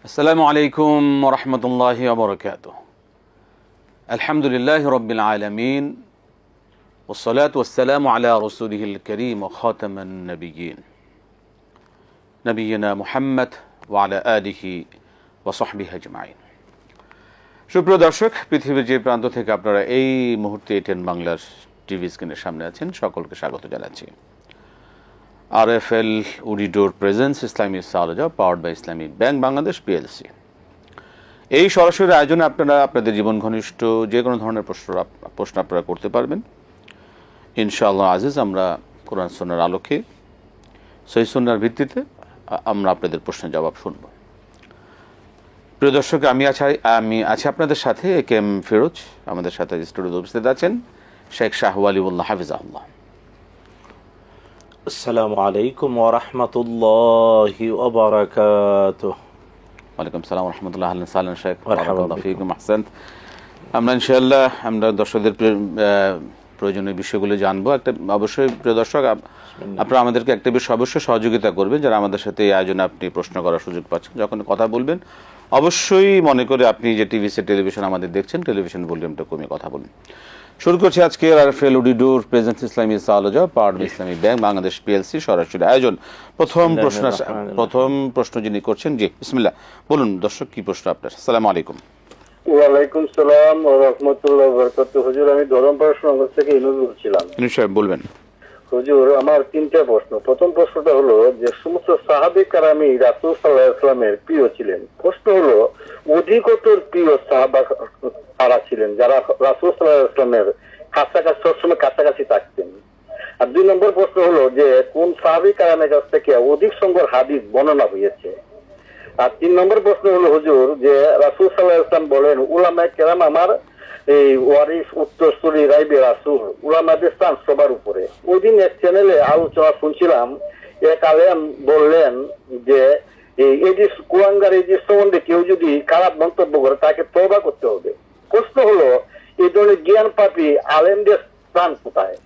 আসসালামু আলাইকুম ওয়া রাহমাতুল্লাহি ওয়া বারাকাতুহু। আলহামদুলিল্লাহি রাব্বিল আলামিন ওয়াস সালাতু ওয়াস সালামু আলা রাসূলিহিল কারীম ওয়া খাতামান নাবিয়্যিন নবিয়িনা মুহাম্মদ ওয়া আলা আলিহি ওয়া সাহবিহি আজমাইন। সুপ্রিয় দর্শক, পৃথিবীর যে প্রান্ত থেকে আপনারা এই মুহূর্তে এটেন বাংলার টিভি স্ক্রিনের সামনে আছেন, সকলকে স্বাগত জানাচ্ছি। RFL উডিডোর presence Islami সালজা powered by Islami bank Bangladesh PLC. এই সরাসরি আয়োজনে আপনারা আপনাদের জীবন ঘনিষ্ঠ যে কোনো ধরনের প্রশ্ন আপনারা করতে পারবেন ইনশাআল্লাহ আজিজ। আমরা কোরআন সুন্নাহর আলোকে সহিহ সুন্নাহর ভিত্তিতে আমরা আপনাদের প্রশ্নের জবাব শুনব। প্রিয় দর্শক, আমি আছি আপনাদের সাথে কেএম ফিরোজ। আমাদের সাথে স্টুডিওতে উপস্থিত আছেন শেখ শাহ ওয়ালিউল্লাহ হাফিজাহুল্লাহ। আসসালামু আলাইকুম ওয়া রাহমাতুল্লাহি ওয়া বারাকাতুহু। ওয়ালাইকুম আসসালাম ওয়া রাহমাতুল্লাহি ওয়া বারাকাতুহু। শেখ বারাকাতুল্লাহ ফিকুম আহসানত। আমরা ইনশাআল্লাহ দর্শকদের প্রয়োজনীয় বিষয়গুলো জানবো। অবশ্যই প্রিয় দর্শক, আপনারা আমাদেরকে একটা বিষয় অবশ্যই সহযোগিতা করবেন, যারা আমাদের সাথে এই আয়োজনে আপনি প্রশ্ন করার সুযোগ পাচ্ছেন। যখন কথা বলবেন অবশ্যই মনে করে আপনি যে টিভি সেট টেলিভিশন আমাদের দেখছেন, টেলিভিশন ভলিউমটা কমিয়ে কথা বলুন। শুরু করছি আজকে RFL উডিডোর presence Islami সালজা powered by Islami bank Bangladesh PLC সরাসরি আয়োজন। প্রথম প্রশ্ন যিনি করছেন, জি বিসমিল্লাহ, বলুন দর্শক কি প্রশ্ন আপনার? আসসালামু আলাইকুম। ওয়ালাইকুম সালাম ওয়া রাহমাতুল্লাহি ওয়া বারাকাতুহু। হুজুর, আমি ধরমপাড়া নগর থেকে ইনুজ বলছিলাম। সাহেব বলবেন। হুজুর, আমার তিনটা প্রশ্ন। প্রথম প্রশ্নটা হলো যে সমস্ত সাহাবে কারামি রাসূল সাল্লাল্লাহু আলাইহি ওয়াসাল্লামের প্রিয় ছিলেন। প্রশ্ন হলো অধিকতর প্রিয় সাহাবা কারা ছিলেন, যারা রাসূল সাল্লাল্লাহু আলাইহি ওয়াসাল্লামের কাছাকাছি সবসময় কাছাকাছি থাকতেন। আর দুই নম্বর প্রশ্ন হলো যে কোন সাহাবে কারামের কাছ থেকে অধিক সংখ্যক হাদিস বর্ণনা হয়েছে। আর তিন নম্বর প্রশ্ন হলো হুজুর, যে রাসূল সাল্লাল্লাহু আলাইহি ওয়াসাল্লাম বলেন উলামায়ে কেরাম আমার এই ওয়ারিস উত্তরসূরি রাইবে রাসূল, উলামাদের স্থান সবার উপরে। ওই দিন এক চ্যানেলে আলোচনা শুনছিলাম, এক আলেম বললেন যে এই কুয়াঙ্গার এই সম্বন্ধে কেউ যদি খারাপ মন্তব্য করে তাকে তওবা করতে হবে। প্রশ্ন হলো এই ধরনের জ্ঞান পাপী আলেমদের স্থান কোথায়?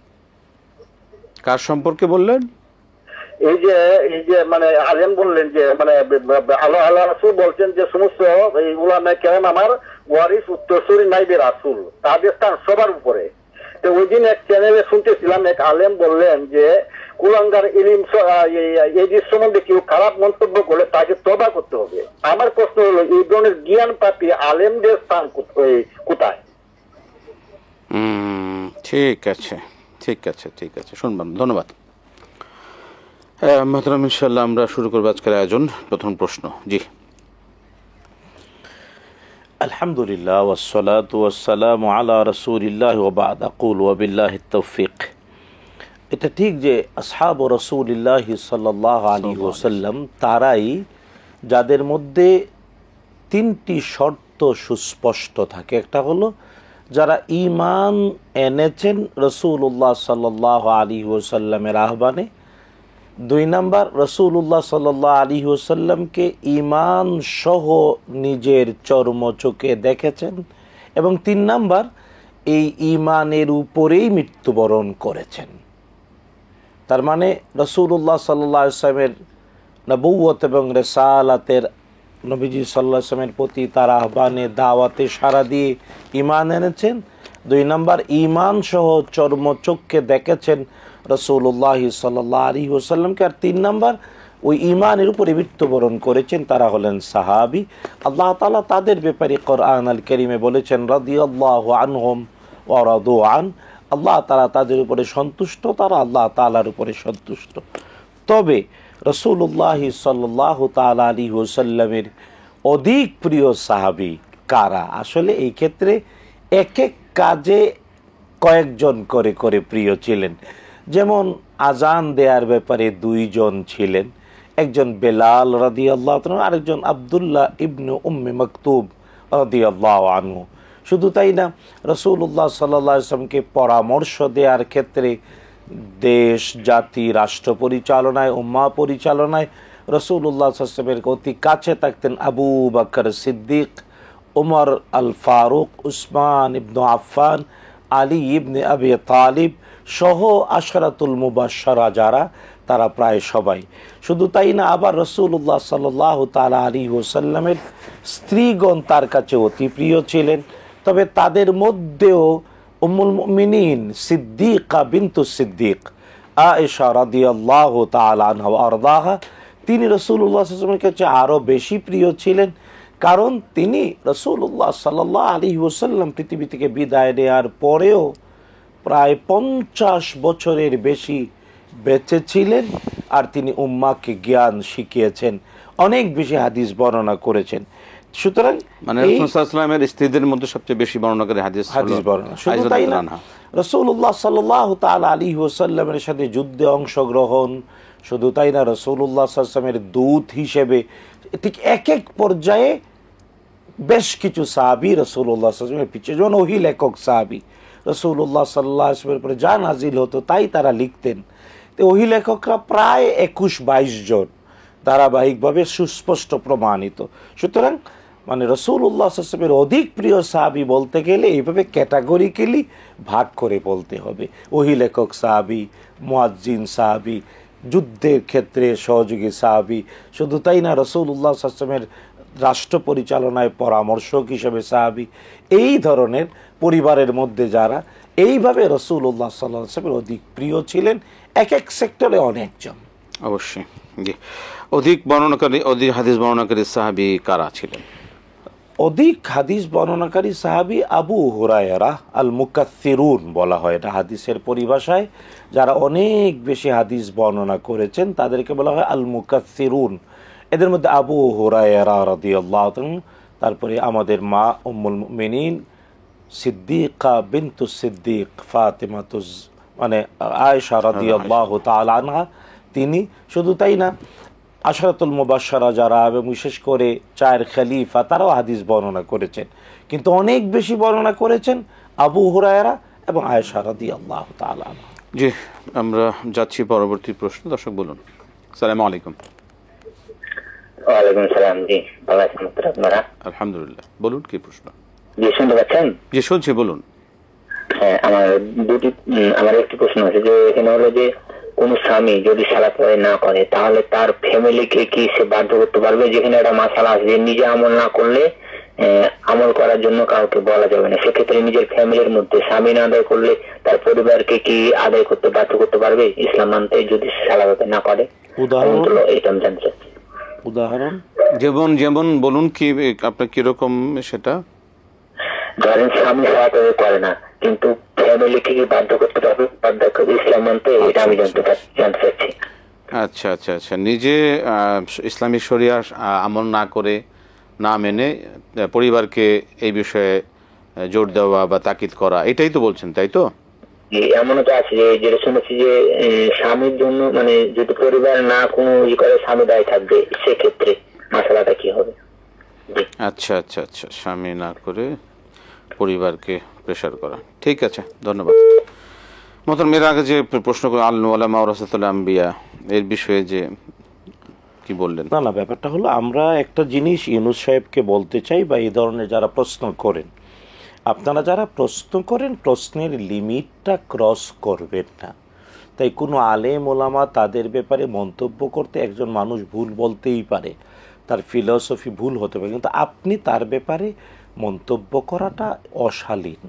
কার সম্পর্কে বললেন? এই যে মানে আলেম বললেন যে মানে আল্লাহ রাসূল বলছেন যে সমস্ত এই উলামায়ে কেরাম আমার ওয়ারিস উত্তরসূরি নাইবে রাসূল, তাদের স্থান সবার উপরে। তো ওই দিন এক চ্যানেলে শুনতেছিলাম, এক আলেম বললেন যে কুলাঙ্গার ইলম এই সম্বন্ধে কেউ খারাপ মন্তব্য করলে তাকে তওবা করতে হবে। আমার প্রশ্ন হলো এই ধরনের জ্ঞান পাপী আলেমদের স্থান কোথায়? ঠিক আছে শুনলাম, ধন্যবাদ। মোহতারাম, ইনশাআল্লাহ আমরা শুরু করব আজকের আয়োজন। প্রথম প্রশ্ন, জি। আলহামদুলিল্লাহ ওয়াসসালাতু ওয়াসসালামু আলা রাসূলিল্লাহ ওয়া বা'দ। আকুলু ওয়া বিল্লাহিত তাওফীক। এটা ঠিক যে আসহাবু রাসূলিল্লাহ সাল্লাল্লাহু আলাইহি ওয়াসাল্লাম তারাই যাদের মধ্যে তিনটি শর্ত সুস্পষ্ট থাকে। একটা হলো যারা ঈমান এনেছেন রাসূলুল্লাহ সাল্লাল্লাহু আলাইহি ওয়াসাল্লামের আহ্বানে। দুই নাম্বার, রাসূলুল্লাহ সাল্লাল্লাহু আলাইহি ওয়াসাল্লামকে ঈমান সহ নিজের চর্মচোখে দেখেছেন। এবং তিন নাম্বার, এই ঈমানের উপরেই মৃত্যুবরণ করেছেন। তার মানে রাসূলুল্লাহ সাল্লাল্লাহু আলাইহি ওয়াসাল্লামের নবুয়ত এবং রিসালাতের নবীজি সাল্লাল্লাহু আলাইহি ওয়াসাল্লামের প্রতি তার আহ্বানে দাওয়াতে সাড়া দিয়ে ঈমান এনেছেন। দুই নাম্বার, ঈমান সহ চর্মচোখে দেখেছেন রাসূলুল্লাহ সাল্লাল্লাহু আলাইহি ওয়াসাল্লামকে। আর তিন নাম্বার, ওই ঈমানের উপরে মৃত্যুবরণ করেছেন, তারা হলেন সাহাবী। আল্লাহ তাআলা তাদের ব্যাপারে কোরআন আল কারীমে বলেছেন রাদিয়াল্লাহু আনহুম ওয়া রাদু আন। আল্লাহ তাআলা তাদের উপরে সন্তুষ্ট, তারা আল্লাহ তাআলার উপরে সন্তুষ্ট। তবে রাসূলুল্লাহ সাল্লাল্লাহু তাআলা আলাইহি ওয়াসাল্লামের অধিক প্রিয় সাহাবী কারা? আসলে এই ক্ষেত্রে এক এক কাজে কয়েকজন করে করে প্রিয় ছিলেন। যেমন আজান দেওয়ার ব্যাপারে দুইজন ছিলেন, একজন বেলাল রাদিয়াল্লাহু আনহু, আরেকজন আব্দুল্লাহ ইবনে উম্মে মাকতুম রাদিয়াল্লাহু আনহু। শুধু তাই না, রাসূলুল্লাহ সাল্লাল্লাহু আলাইহি ওয়াসাল্লামকে পরামর্শ দেওয়ার ক্ষেত্রে দেশ, জাতি, রাষ্ট্র পরিচালনায়, উম্মাহ পরিচালনায় রাসূলুল্লাহ সাল্লাল্লাহু আলাইহি ওয়াসাল্লামের অতি কাছে থাকতেন আবু বকর সিদ্দিক, উমর আল ফারুক, উসমান ইবনে আফফান, আলী ইবনে আবি তালিব সহ আশরাতুল মুবাশশারা যারা, তারা প্রায় সবাই। শুধু তাই না, আবার রাসূলুল্লাহ সাল্লাল্লাহু তাআলা আলাইহি ওয়াসাল্লামের স্ত্রীগণ তার কাছে অতি প্রিয় ছিলেন। তবে তাদের মধ্যেও উম্মুল মুমিনিন সিদ্দিকা বিনতু সিদ্দিক আয়েশা রাদিয়াল্লাহু তাআলা আনহা ওয়া আরদাহা, তিনি রাসূলুল্লাহ সাল্লাল্লাহু আলাইহি ওয়াসাল্লামের কাছে আরো বেশি প্রিয় ছিলেন, কারণ তিনি রাসূলুল্লাহ সাল্লাল্লাহু আলাইহি ওয়াসাল্লাম পৃথিবী থেকে বিদায় নেওয়ার পরেও প্রায় 50 বছরের বেশি বেঁচে ছিলেন, আর তিনি উম্মাহকে জ্ঞান শিখিয়েছেন, অনেক বেশি হাদিস বর্ণনা করেছেন। সুতরাং মানে রাসূল সাল্লাল্লাহু আলাইহি ওয়াসাল্লামের স্ত্রীদের মধ্যে সবচেয়ে বেশি বর্ণনাকারী হাদিস বর্ণনা। শুধু তাই না, রাসূলুল্লাহ সাল্লাল্লাহু তাআলা আলাইহি ওয়াসাল্লামের সাথে যুদ্ধে অংশগ্রহণ, শুধু তাই না, রাসূলুল্লাহ সাল্লাল্লাহু আলাইহি ওয়াসাল্লামের দূত হিসেবে ঠিক এক এক পর্যায়ে বেশ কিছু সাহাবী রাসূলুল্লাহ সাল্লাল্লাহু আলাইহি ওয়াসাল্লামের পিছনে, যেমন ওহী লেখক সাহাবী, রাসূলুল্লাহ সাল্লাল্লাহু আলাইহি ওয়াসাল্লামের উপরে যা নাজিল হতো তাই তারা লিখতেন। তো ওহী লেখকরা প্রায় 21-22 জন, ধারাবাহিকভাবে সুস্পষ্ট প্রমাণিত। সুতরাং মানে রাসূলুল্লাহ সাল্লাল্লাহু আলাইহি ওয়াসাল্লামের অধিক প্রিয় সাহাবী বলতে গেলে এইভাবে ক্যাটাগরিক্যালি ভাগ করে বলতে হবে। ওহী লেখক সাহাবী, মুয়াজ্জিন সাহাবী, যুদ্ধের ক্ষেত্রে সহযোগী সাহাবী, শুধু তাই না, রাসূলুল্লাহ সাল্লাল্লাহু আলাইহি ওয়াসাল্লামের রাষ্ট্র পরিচালনায় পরামর্শক হিসেবে সাহাবী, এই ধরনের পরিবারের মধ্যে যারা এইভাবে রাসূলুল্লাহ সাল্লাল্লাহু আলাইহি ওয়াসাল্লামের অধিক প্রিয় ছিলেন, এক এক সেক্টরে অনেকজন। অবশ্যই জি। অধিক হাদিস বর্ণনাকারী সাহাবী কারা ছিলেন? অধিক হাদিস বর্ণনাকারী সাহাবী আবু হুরায়রা আল মুকাথিরুন বলা হয়, এটা হাদিসের পরিভাষায়। যারা অনেক বেশি হাদিস বর্ণনা করেছেন তাদেরকে বলা হয় আল মুকাথিরুন। এদের মধ্যে আবু হুরায়রা রাদিয়াল্লাহু তাআলা, তারপরে আমাদের মা উম্মুল মুমিনিন সিদ্দিকা বিনতু সিদ্দিক ফাতিমাতু মানে আয়েশা রাদিয়াল্লাহু তাআলা আনহা, তিনি। শুধু তাই না, আশরাতুল মুবাশশারা যারা, এবং বিশেষ করে 4 খলিফা, তারাও হাদিস বর্ণনা করেছেন, কিন্তু অনেক বেশি বর্ণনা করেছেন আবু হুরায়রা এবং আয়েশা রাদিয়াল্লাহু তাআলা আনহা। জি, আমরা যাচ্ছি পরবর্তী প্রশ্ন। দর্শক বলুন। আসসালামু আলাইকুম। ওয়ালাইকুম সালাম। জি, ভালো আছেন আপনারা? আলহামদুলিল্লাহ। বলুন, কি প্রশ্ন? জি, শুনতে পাচ্ছেন? জি, শুনছি, বলুন। হ্যাঁ, আমার একটি প্রশ্ন আছে, যে এখানে হলো যে কোন স্বামী যদি সালাত না করে তাহলে তার ফ্যামিলিকে কি সে বাধ্য করতে পারবে? যেখানে একটা মাসালা আছে যে নিজে আমল না করলে আমল করার জন্য কাউকে বলা যাবে না, সেক্ষেত্রে নিজের ফ্যামিলির মধ্যে স্বামী না আদায় করলে তার পরিবারকে কি আদায় করতে বাধ্য করতে পারবে ইসলাম মানতে, যদি সালাত না করে? উদাহরণ এটা আমি জানতে চাচ্ছি। উদাহরণ যেমন বলুন, কি আপনার কিরকম সেটা? ধরেন স্বামী সালাত করে না, কিন্তু ফ্যামিলিকে কি বাধ্য করতে পারবে ইসলাম মানতে? এটা আমি জানতে চাচ্ছি। আচ্ছা আচ্ছা আচ্ছা, নিজে ইসলামী শরিয়া আমল না করে, না মেনে পরিবারকে এই বিষয়ে জোর দেওয়া বা তাকিদ করা, এটাই তো বলছেন, তাই তো? এমনও তো আছে যেটা শুনেছি যে স্বামীর জন্য মানে যদি পরিবার না কোনো করে স্বামী দায়ী থাকবে, সেক্ষেত্রে মাসালাটা কি হবে? আচ্ছা আচ্ছা আচ্ছা, স্বামী না করে পরিবারকে প্রেশার করা। ঠিক আছে, ধন্যবাদ। মোহতারাম, এর আগে যে প্রশ্ন করে আল উলামা ওয়ারাসাতুল আম্বিয়া, এর বিষয়ে যে কি বললেন? না, ব্যাপারটা হলো, আমরা একটা জিনিস ইউনূস সাহেবকে বলতে চাই, বা এই ধরনের যারা প্রশ্ন করেন, আপনারা যারা প্রশ্ন করেন প্রশ্নের লিমিটটা ক্রস করবেন না। তাই কোনো আলেম ওলামা তাদের ব্যাপারে মন্তব্য করতে, একজন মানুষ ভুল বলতেই পারে, তার ফিলসফি ভুল হতে পারে, কিন্তু আপনি তার ব্যাপারে মন্তব্য করাটা অশালীন।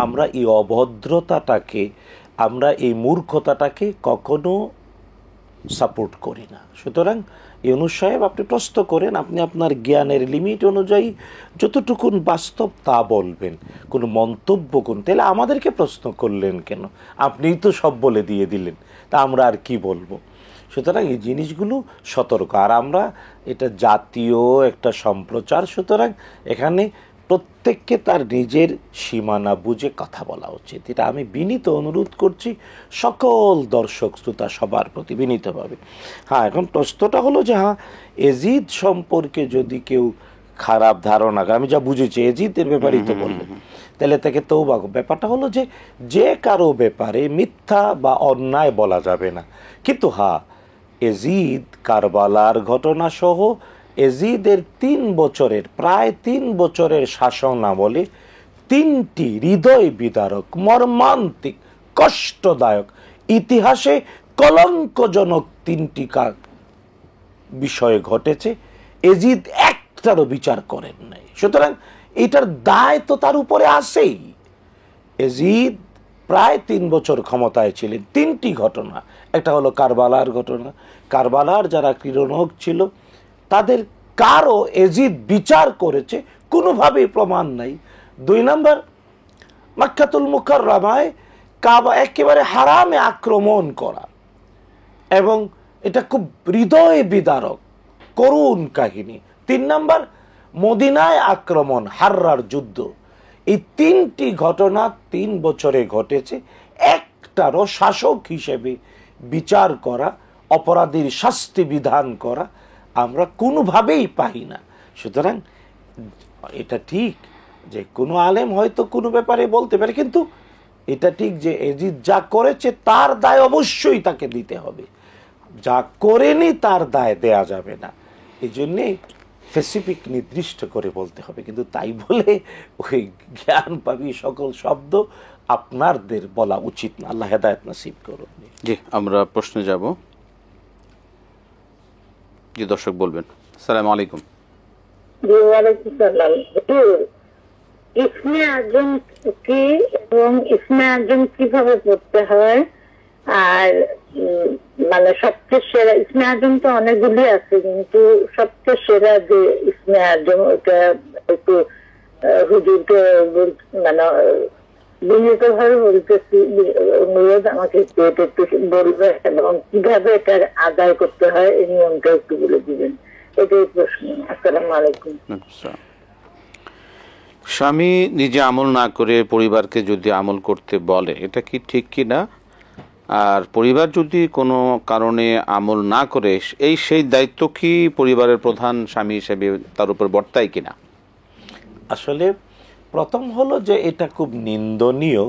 আমরা এই অভদ্রতাটাকে, আমরা এই মূর্খতাটাকে কখনো সাপোর্ট করি না। সুতরাং ইউনূস সাহেব, আপনি প্রশ্ন করেন, আপনি আপনার জ্ঞানের লিমিট অনুযায়ী যতটুকুন বাস্তব তা বলবেন, কোনো মন্তব্য করুন। তাহলে আমাদেরকে প্রশ্ন করলেন কেন? আপনিই তো সব বলে দিয়ে দিলেন, তা আমরা আর কি বলবো? সুতরাং এই জিনিসগুলো সতর্ক। আর আমরা এটা জাতীয় একটা সম্প্রচার, সুতরাং এখানে প্রত্যেককে তার নিজের সীমানা বুঝে কথা বলা উচিত। এটা আমি বিনীত অনুরোধ করছি সকল দর্শক শ্রোতা সবার প্রতি বিনীতভাবে। হ্যাঁ, এখন প্রশ্নটা হলো যে, হ্যাঁ, এজিদ সম্পর্কে যদি কেউ খারাপ ধারণা, আমি যা বুঝেছি এজিদের ব্যাপারেই তো বললেন, তাহলে তাকে তওবা। ব্যাপারটা হলো যে কারো ব্যাপারে মিথ্যা বা অন্যায় বলা যাবে না, কিন্তু হ্যাঁ, এজিদ কারবালার ঘটনা সহ এজিদের প্রায় 3 বছরের শাসন আমলে 3টি হৃদয় বিদারক, মর্মান্তিক, কষ্টদায়ক, ইতিহাসে কলঙ্কজনক 3টি বিষয়ে ঘটেছে, এজিদ একটারও বিচার করেন নাই। সুতরাং এটার দায় তো তার উপরে আসেই। এজিদ প্রায় 3 বছর ক্ষমতায় ছিলেন। 3টি ঘটনা, একটা হলো কারবালার ঘটনা, কারবালার যারা ক্রীড়নক ছিল তাদের কারও এজিদ বিচার করেছে কোনোভাবেই প্রমাণ নাই। 2 নম্বর, মক্কাতুল মুকাররমায় কাবা একেবারে হারামে আক্রমণ করা, এবং এটা খুব হৃদয় বিদারক করুণ কাহিনী। 3 নম্বর, মদিনায় আক্রমণ, হাররার যুদ্ধ। এই 3টি ঘটনা 3 বছরে ঘটেছে। একটারও শাসক হিসেবে বিচার করা, অপরাধীর শাস্তি বিধান করা আমরা কোনোভাবেই পাই না। সুতরাং এটা ঠিক যে কোনো আলেম হয়তো কোনো ব্যাপারে বলতে পারে, কিন্তু এটা ঠিক যে এজিদ যা করেছে তার দায় অবশ্যই তাকে দিতে হবে, যা করেনি তার দায় দেয়া যাবে না। এই জন্যে স্পেসিফিক নির্দিষ্ট করে বলতে হবে, কিন্তু তাই বলে ওই জ্ঞান পাবি সকল শব্দ আপনাদের বলা উচিত না। আল্লাহ হেদায়েত নসিব করুন। জি, আমরা প্রশ্নে যাব। জি, দর্শক বলবেন। আসসালামু আলাইকুম। ইসমে আজম কি এবং ইসমে আজম কিভাবে পড়তে হয়, আর মানে সবচেয়ে সেরা ইসমে আজম তো অনেকগুলি আছে, কিন্তু সবচেয়ে সেরা যে ইসমে আজম ওটা একটু হুজুরকে মানে বিনীত ভাবে বলতেছি, অনুরোধ আমাকে একটু বলবে এবং কিভাবে এটা আদায় করতে হয় এই নিয়মটা একটু বলে দিবেন, এটাই প্রশ্ন। আসসালামু আলাইকুম। স্বামী নিজে আমল না করে পরিবারকে যদি আমল করতে বলে, এটা কি ঠিক কি না? আর পরিবার যদি কোনো কারণে আমল না করে, সেই দায়িত্ব কি পরিবারের প্রধান স্বামী হিসেবে তার উপর বর্তায় কিনা? আসলে প্রথম হলো যে এটা খুব নিন্দনীয়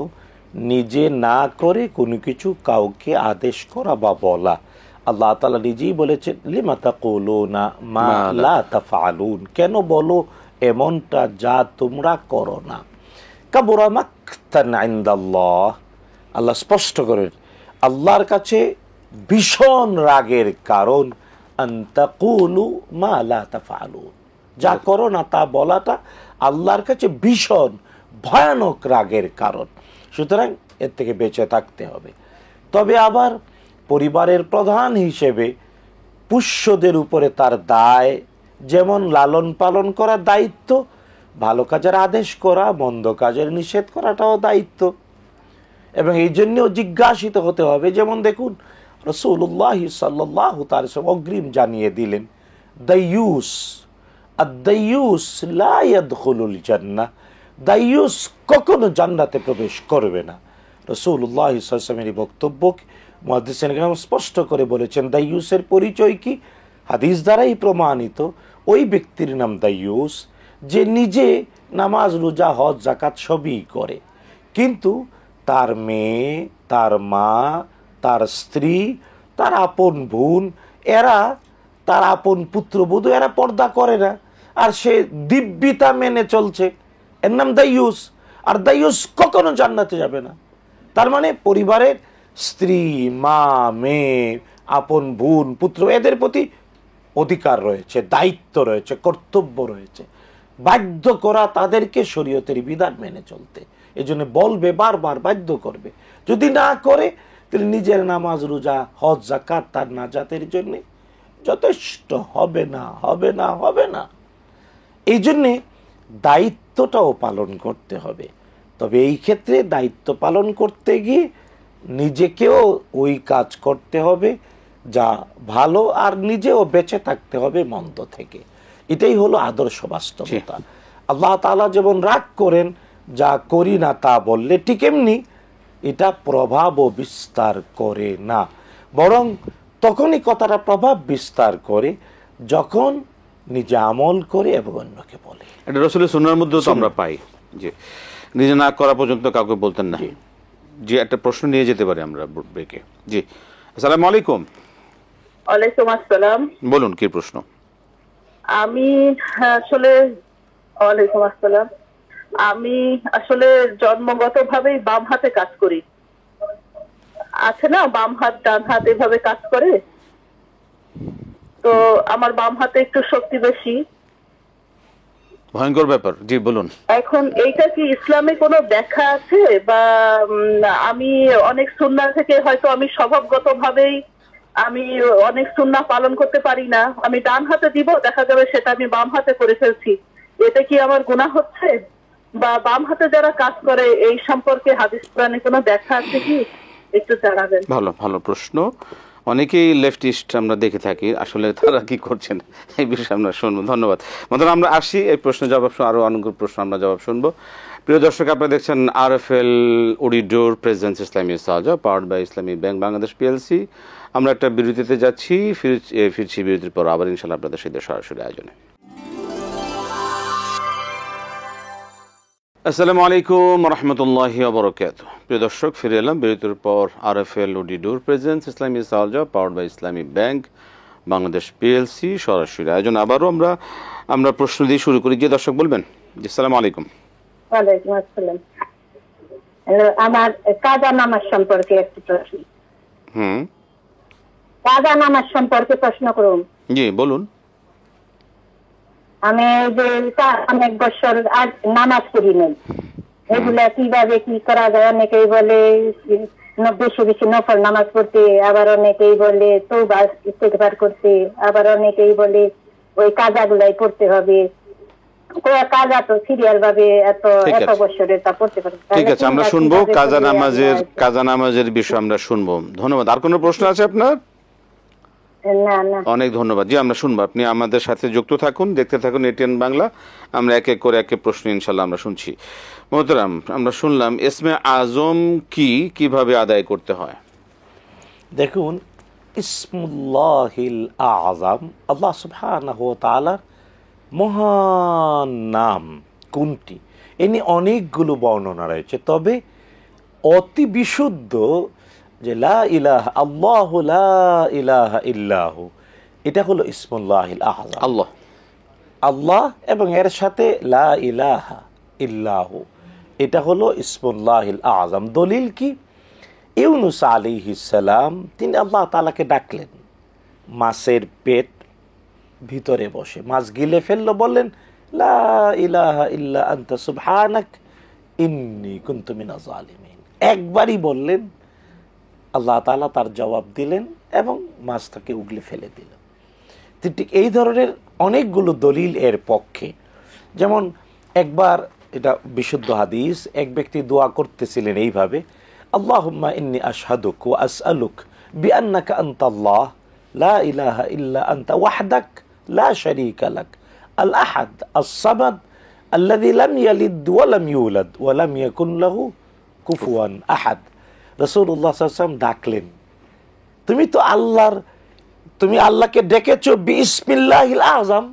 নিজে না করে কোনো কিছু কাউকে আদেশ করা বা বলা। আল্লাহ তাআলা নিজেই বলেছেন, লিমা তাকুলুনা মা লা তাফআলুন, কেন বলো এমনটা যা তোমরা করো না। কাবুরা মাকতান ইনদাল্লাহ, আল্লাহ স্পষ্ট করেন আল্লাহর কাছে ভীষণ রাগের কারণ আন তাকুলু মা লা তাফআলুন, যা করো না তা বলাটা আল্লাহর কাছে ভীষণ ভয়ানক রাগের কারণ। সুতরাং এর থেকে বেঁচে থাকতে হবে। তবে আবার পরিবারের প্রধান হিসেবে পুষ্যদের উপরে তার দায়, যেমন লালন পালন করার দায়িত্ব, ভালো কাজের আদেশ করা, মন্দ কাজের নিষেধ করাটাও দায়িত্ব। এবং এই জন্যও জিজ্ঞাসিত হতে হবে। যেমন দেখুন, রাসূলুল্লাহ সাল্লাল্লাহু তাআলা অগ্রিম জানিয়ে দিলেন, দাইয়ুস আদ-দাইয়ুস লা ইয়াদখুলুল জান্নাহ, দাইয়ুস কখনো জান্নাতে প্রবেশ করবে না। রাসূলুল্লাহ সাল্লাল্লাহু আলাইহি ওয়াসাল্লামের বক্তব্য মুহাদ্দিসিন কেরাম স্পষ্ট করে বলেছেন। দাইয়ুসের পরিচয় কি? হাদিস দ্বারাই প্রমাণিত। ওই ব্যক্তির নাম দাইয়ুস যে নিজে নামাজ, রোজা, হজ, যাকাত সবই করে, কিন্তু তার মেয়ে, তার মা, তার স্ত্রী, তার আপন বোন, এরা, তার আপন পুত্রবধূ, এরা পর্দা করে না, আর সে দিব্যিতা মেনে চলছে। এর নাম দাইয়ুস। আর দাইয়ুস কখনো জান্নাতে যাবে না। তার মানে পরিবারের স্ত্রী, মা, মেয়ে, আপন বোন, পুত্র, এদের প্রতি অধিকার রয়েছে, দায়িত্ব রয়েছে, কর্তব্য রয়েছে, বাধ্য করা তাদেরকে শরীয়তের বিধান মেনে চলতে। এজন্য বলবে, বারবার বাধ্য করবে। যদি না করে তাহলে নিজের নামাজ, রোজা, হজ, যাকাত তার নাজাতের জন্য যথেষ্ট হবে না, হবে না, হবে না। এই জন্যে দায়িত্বটাও পালন করতে হবে। তবে এই ক্ষেত্রে দায়িত্ব পালন করতে গিয়ে নিজেকেও ওই কাজ করতে হবে যা ভালো, আর নিজেও বেঁচে থাকতে হবে মন্দ থেকে। এটাই হলো আদর্শ বাস্তবতা। আল্লাহ তাআলা যেমন রাগ করেন যা করি না তা বললে, ঠিক এমনি এটা প্রভাবও বিস্তার করে না, বরং তখনই কথাটা প্রভাব বিস্তার করে যখন নিজে আমল করে এবং অন্যকে বলে। এটা রাসূলের সুন্নাহর মধ্যেও তো আমরা পাই যে নিজে না করা পর্যন্ত কাউকে বলতেন না। জি, একটা প্রশ্ন নিয়ে যেতে পারি আমরা ব্রেকে। জি, আসসালামু আলাইকুম। ওয়ালাইকুম আসসালাম। বলুন, কি প্রশ্ন? আমি আসলে ওয়ালাইকুম আসসালাম। আমি আসলে জন্মগতভাবেই বাম হাতে কাজ করি। আছে না বাম হাত ডান হাত এভাবে কাজ করে, তো আমার বাম হাতে একটু শক্তি বেশি। ভয়ঙ্কর ব্যাপার, জি বলুন। এখন এইটা কি ইসলামে কোনো ব্যাখ্যা আছে, বা আমি অনেক সুন্নাহ থেকে হয়তো আমি স্বভাবগত ভাবেই আমি অনেক সুন্নাহ পালন করতে পারি না, আমি ডান হাতে দিব, দেখা যাবে সেটা আমি বাম হাতে করে ফেলছি, এতে কি আমার গুনাহ হচ্ছে? বা বাম হাতে যারা কাজ করে এই সম্পর্কে হাদিস কোরআনে কোনো ব্যাখ্যা আছে কি, একটু জানাবেন। ভালো ভালো প্রশ্ন। অনেকেই লেফটিস্ট আমরা দেখে থাকি, আসলে তারা কি করছেন এই বিষয়ে আমরা শুনবো। ধন্যবাদ। মতন আমরা আসি এই প্রশ্ন জবাব, আরো অনেকগুলো প্রশ্ন আমরা জবাব শুনবো। প্রিয় দর্শক, আপনারা দেখছেন RFL উডিডোর প্রেজেন্স ইসলামী সাহায্য powered by Islami bank Bangladesh PLC। আমরা একটা বিরতিতে যাচ্ছি, ফিরছি বিরতির পর আবার ইনশাআল্লাহ আপনাদের সাথে সরাসরি আয়োজনে। আসসালামু আলাইকুম রহমতুল্লাহি ওয়া বারাকাতুহু। প্রিয় দর্শক, ফিরে এলাম বিরতির পর। RFL উডিডোর প্রেজেন্স ইসলামী সাহায্য powered by Islami bank Bangladesh PLC সরাসরি আয়োজন। আবারও আমরা প্রশ্ন দিয়ে শুরু করি। যে দর্শক বলবেন। জি, আসসালামু আলাইকুম। ওয়ালাইকুম আসসালাম। আমার কাজা নামাজ সম্পর্কে একটু প্রশ্ন। কাজা নামাজ সম্পর্কে প্রশ্ন করুন। জি বলুন। আমি যে অনেক বছর আজ নামাজ পড়ি নাই, এগুলা কিভাবে কি করা যায়? অনেকেই বলে বেশি বেশি নফল নামাজ পড়তে, আবার অনেকেই বলে তওবা ইস্তেগফার করতে, আবার অনেকেই বলে ওই কাজাগুলাই পড়তে হবে। কাজা তো সিরিয়াল ভাবে এত বছরে তা পড়তে পারে। ঠিক আছে, আমরা শুনবো কাজা নামাজের বিষয় আমরা শুনবো। ধন্যবাদ। আর কোনো প্রশ্ন আছে আপনার? না না, অনেক ধন্যবাদ। জি, আমরা শুনবো। আপনি আমাদের সাথে যুক্ত থাকুন, দেখতে থাকুন ATN বাংলা। আমরা এক এক করে এক এক প্রশ্ন ইনশাল্লাহ আমরা শুনছি। মোহতারাম, আমরা শুনলাম ইসমে আজম কি, কিভাবে আদায় করতে হয়? দেখুন, ইসমুল্লাহিল আযম, আল্লাহ সুবহানাহু ওয়া তাআলার মহান নাম কোনটি, এ নিয়ে অনেকগুলো বর্ণনা রয়েছে। তবে অতি বিশুদ্ধ যে লা ইলাহা আল্লাহু লা ইলাহা ইল্লাহু, এটা হলো ইসমুল্লাহিল আযম। আল্লাহ আল্লাহ এবং এর সাথে লা ইলাহা ইল্লাহু, এটা হলো ইসমুল্লাহিল আযম। দলিল কি? ইউনুস আলাইহিস সালাম, তিনি আল্লাহ তাআলাকে ডাকলেন মাছের পেট ভিতরে বসে, মাছ গিলে ফেললো, বললেন লা ইলাহা ইল্লা আনতা সুবহানাক ইন্নী কুনতু মিনাজ জালিমিন। একবারই বললেন, আল্লাহ তাআলা তার জবাব দিলেন এবং মাছটাকে উগলে ফেলে দিল। ঠিক এই ধরনের অনেকগুলো দলিল এর পক্ষে। যেমন একবার, এটা বিশুদ্ধ হাদিস, এক ব্যক্তি দোয়া করতেছিলেন এইভাবে, আল্লাহুম্মা ইন্নী আশহাদুক ওয়া আসআলুক বিআন্নাকা আনতাল্লাহ লা ইলাহা ইল্লা আনতা ওয়াহদাক লা শারীকা লাক আল আহাদ আস সামাদ আল্লাযী লাম ইয়ালিদ ওয়া লাম ইউলাদ ওয়া লাম ইয়াকুন লাহু কুফুয়ান আহাদ। রাসূলুল্লাহ সাল্লাল্লাহু আলাইহি ওয়াসাল্লাম ডাকলেন, তুমি আল্লাহকে ডেকেছো বিসমিল্লাহিল আযম,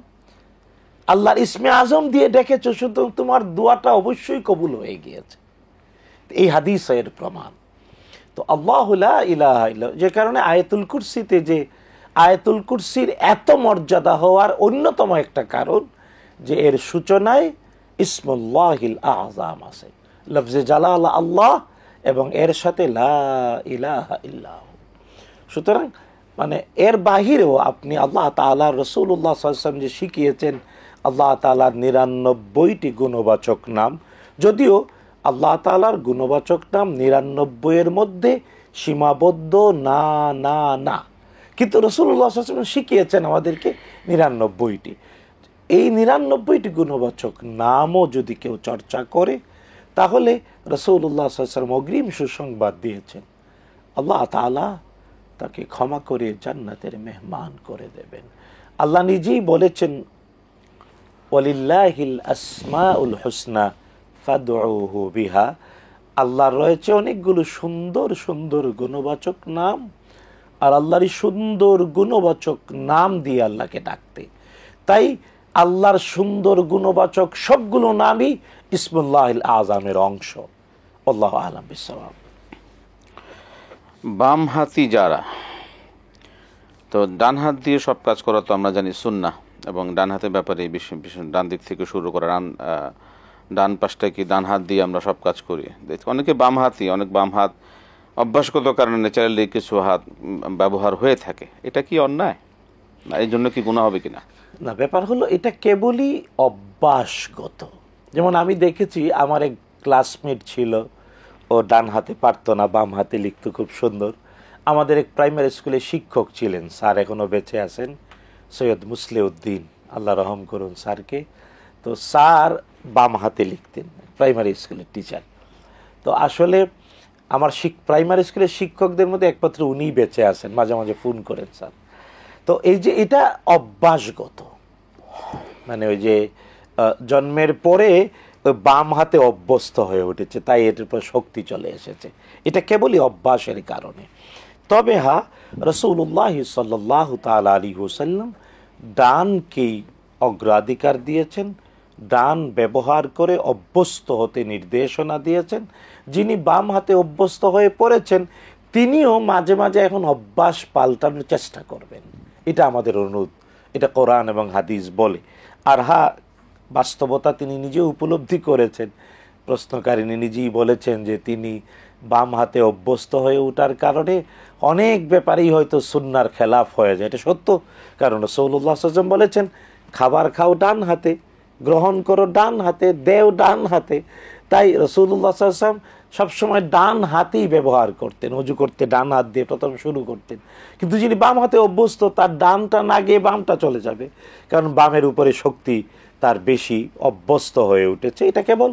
আল্লাহর ইসমে আজম দিয়ে ডেকেছো, শুধু তোমার দোয়াটা অবশ্যই কবুল হয়ে গিয়েছে। এই হাদিস এর প্রমাণ। তো আল্লাহু লা ইলাহা ইল্লা, যে কারণে আয়াতুল কুরসিতে, যে আয়াতুল কুরসির এত মর্যাদা হওয়ার অন্যতম একটা কারণ যে এর সূচনায় ইসমুল্লাহিল আযম আছে, লফজে জালালা আল্লাহ এবং এর সাথে লা ইলাহা ইল্লাহু। সুতরাং মানে এর বাহিরেও আপনি আল্লাহ তাআলা, রাসূলুল্লাহ সাল্লাল্লাহু আলাইহি ওয়াসাল্লাম যে শিখিয়েছেন আল্লাহ তাআলার 99টি গুণবাচক নাম, যদিও আল্লাহ তাআলার গুণবাচক নাম 99-এর মধ্যে সীমাবদ্ধ না না না, কিন্তু রাসূলুল্লাহ সাল্লাল্লাহু আলাইহি ওয়াসাল্লাম শিখিয়েছেন আমাদেরকে 99টি। এই 99টি গুণবাচক নামও যদি কেউ চর্চা করে, তাহলে রাসূলুল্লাহ সাল্লাল্লাহু আলাইহি ওয়াসাল্লাম অগ্রিম সুসংবাদ দিয়েছেন, আল্লাহ তাআলা তাকে ক্ষমা করে জান্নাতের মেহমান করে দেবেন। আল্লাহ নিজেই বলেছেন, ওয়ালিল্লাহিল আসমাউল হুসনা ফাদউহু বিহা, আল্লাহর রয়েছে অনেকগুলো সুন্দর সুন্দর গুণবাচক নাম, আর আল্লাহর সুন্দর গুণবাচক নাম দিয়ে আল্লাহকে ডাকতে। তাই আল্লাহর সুন্দর গুণবাচক সবগুলো নামই ইসমুল্লাহিল আযমের অংশ। আল্লাহু আ'লাম বিসসাওয়াব। বামহাতি যারা, তো ডান হাত দিয়ে সব কাজ করা তো আমরা জানি সুন্নাহ, এবং ডান হাতের ব্যাপারে ডান দিক থেকে শুরু করা, ডান পাশটা কি ডান হাত দিয়ে আমরা সব কাজ করি। অনেকে বাম হাতি, অনেক বাম হাত, অভ্যাসগত কারণে ন্যাচারালি কিছু হাত ব্যবহার হয়ে থাকে, এটা কি অন্যায় না এই জন্য কি গুনাহ হবে কিনা? না, ব্যাপার হলো এটা কেবলই অভ্যাসগত। যেমন আমি দেখেছি আমার এক ক্লাসমেট ছিল, ও ডান হাতে পারতো না, বাম হাতে লিখতো খুব সুন্দর। আমাদের এক প্রাইমারি স্কুলে শিক্ষক ছিলেন, স্যার এখনো বেঁচে আছেন, সৈয়দ মুসলিউদ্দিন, আল্লাহ রহম করুন স্যারকে। তো স্যার বাম হাতে লিখতেন, প্রাইমারি স্কুলের টিচার। তো আসলে আমার প্রাইমারি স্কুলের শিক্ষকদের মধ্যে একমাত্র উনিই বেঁচে আছেন, মাঝে মাঝে ফোন করেন স্যার। তো এই যে এটা অভ্যাসগত, মানে ওই যে জন্মের পরে ওই বাম হাতে অভ্যস্ত হয়ে উঠেছে, তাই এটার উপর শক্তি চলে এসেছে। এটা কেবলই অভ্যাসের কারণে। তবে হ্যাঁ, রাসূলুল্লাহ সাল্লাল্লাহু তাআলা আলাইহি ওয়াসাল্লাম ডানকেই অগ্রাধিকার দিয়েছেন, ডান ব্যবহার করে অভ্যস্ত হতে নির্দেশনা দিয়েছেন। যিনি বাম হাতে অভ্যস্ত হয়ে পড়েছেন তিনিও মাঝে মাঝে এখন অভ্যাস পাল্টানোর চেষ্টা করবেন, এটা আমাদের অনুরোধ। এটা কোরআন এবং হাদিস বলে। আর হ্যাঁ, বাস্তবতা তিনি নিজে উপলব্ধি করেছেন। প্রশ্নকারিণী নিজেই বলেছেন যে তিনি বাম হাতে অভ্যস্ত হয়ে ওঠার কারণে অনেক ব্যাপারেই হয়তো সুন্নার খেলাফ হয়ে যায়। এটা সত্য, কারণ রাসূলুল্লাহ সাল্লাল্লাহু আলাইহি ওয়াসাল্লাম বলেছেন খাবার খাও ডান হাতে, গ্রহণ করো ডান হাতে, দেও ডান হাতে। তাই রাসূলুল্লাহ সাল্লাল্লাহু আলাইহি ওয়াসাল্লাম সবসময় ডান হাতেই ব্যবহার করতেন, অজু করতে ডান হাত দিয়ে প্রথম শুরু করতেন। কিন্তু যিনি বাম হাতে অভ্যস্ত তার ডানটা না গিয়ে বামটা চলে যাবে, কারণ বামের উপরে শক্তি তার বেশি, অভ্যস্ত হয়ে উঠেছে। এটা কেবল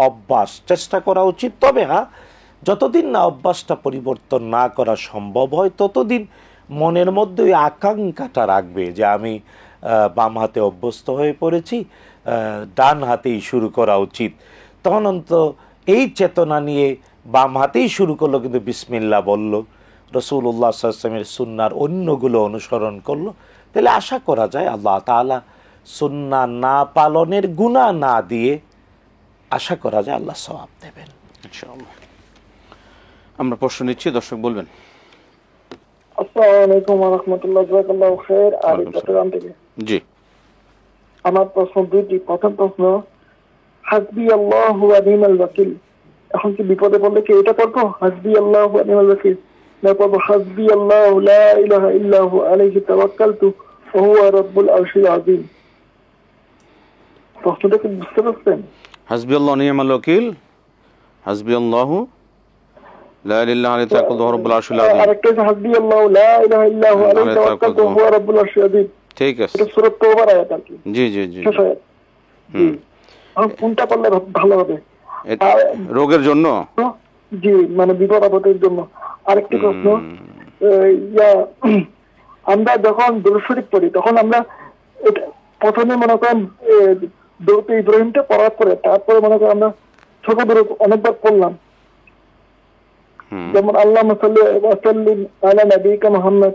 অভ্যাস, চেষ্টা করা উচিত। তবে হ্যাঁ, যতদিন না অভ্যাসটা পরিবর্তন না করা সম্ভব হয় ততদিন মনের মধ্যে ওই আকাঙ্ক্ষাটা রাখবে যে আমি বাম হাতে অভ্যস্ত হয়ে পড়েছি, ডান হাতেই শুরু করা উচিত। তখন অন্তত এই চেতনা নিয়ে বাম হাতেই শুরু করলো, কিন্তু বিসমিল্লাহ বলল, রাসূলুল্লাহ সাল্লাল্লাহু আলাইহি ওয়াসাল্লামের সুন্নার অন্যগুলো অনুসরণ করলো, তাহলে আশা করা যায় আল্লাহ তাআলা সুন্নাহ না পালনের গুনাহ না দিয়ে আশা করা যায় আল্লাহ সওয়াব দেবেন ইনশাআল্লাহ। আমরা প্রশ্ন নিচ্ছি, দর্শক বলবেন। আসসালামু আলাইকুম ওয়া রাহমাতুল্লাহি ওয়া জাযাকাল্লাহু খাইর। আর চট্টগ্রাম থেকে। জি, আমার প্রশ্ন দুইটি। প্রথম প্রশ্ন, হাসবি আল্লাহু ওয়া নি'মাল ওয়াকিল, এখন কি বিপদে পড়লে কি এটা পড়বো হাসবি আল্লাহু ওয়া নি'মাল ওয়াকিল, না পড়বো হাসবি আল্লাহু লা ইলাহা ইল্লাহু আলাইহি তাওয়াক্কালতু ওয়া হুয়া রাব্বুল আরশিল আযীম? প্রশ্নটা কি বুঝতে পারছেন? হাসবি আল্লাহু ওয়া নি'মাল ওয়াকিল, হাসবি আল্লাহু লা ইলাহা ইল্লা আলাইহি তাওয়াক্কালতু ওয়া রাব্বুল আরশিল আযীম। আরেকটা আছে হাসবি আল্লাহু লা ইলাহা ইল্লাহু আলাইহি তাওয়াক্কালতু ওয়া হুয়া রাব্বুল আরশিল আযীম। ঠিক আছে, এটা সূরা তাওবার আয়াত আর কি। জি জি জি। কোনটা করলে ভালো হবে রোগের জন্য? জি, মানে বিপদ আপদের জন্য। আরেকটি প্রশ্ন, আমরা যখন দুরূদ শরীফ পড়ি তখন আমরা প্রথমে মনে করেন দরুদ ইব্রাহিমটা পড়ার পরে তারপরে মনে করেন আমরা ছোট দরুদ অনেকবার পড়লাম, যেমন আল্লাহুম্মা সাল্লি ওয়া সাল্লিম আলা নাবিয়িকা মুহাম্মদ,